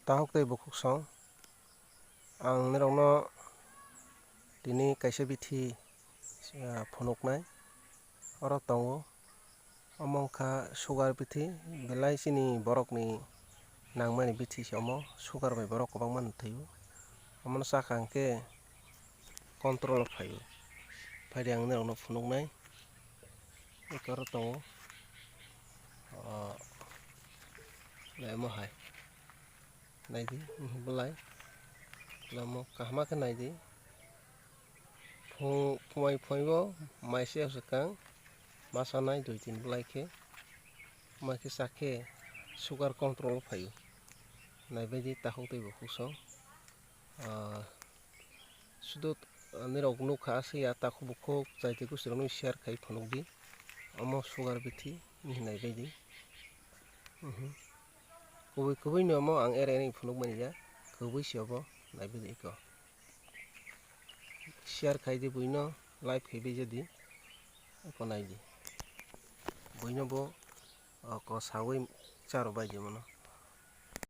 Tahok tei bukuk song ang nirokno tini kaisa bithi phunuknai oro tongo omo wngkha sugar bithi belai chini borokni nangmani bithi se omo sugar bai borok kwbangma thio omono chakha hingkhe control o phaio phaide ang nirokno phunuknai eko oro tongo amo hai naidi belai lamo kahama khe naidi phumai phumaio maisa kwchwkang masonai 2-3 belai khe maikhe chakhe sugar control o phaio naibaidi tahok tei bukuk song sudo nirok nukha asaya takhok bukhuk chaitui gosiroknwi share khai phunukdi omo sugar bithi wngkhe naibaidi kubui kubui ni omo ang ere phunukmaniya kubui se obo naibaidi eko share khaidi buino live khai baijadi eko naidi buino bo ko sawi charwbaidi mono.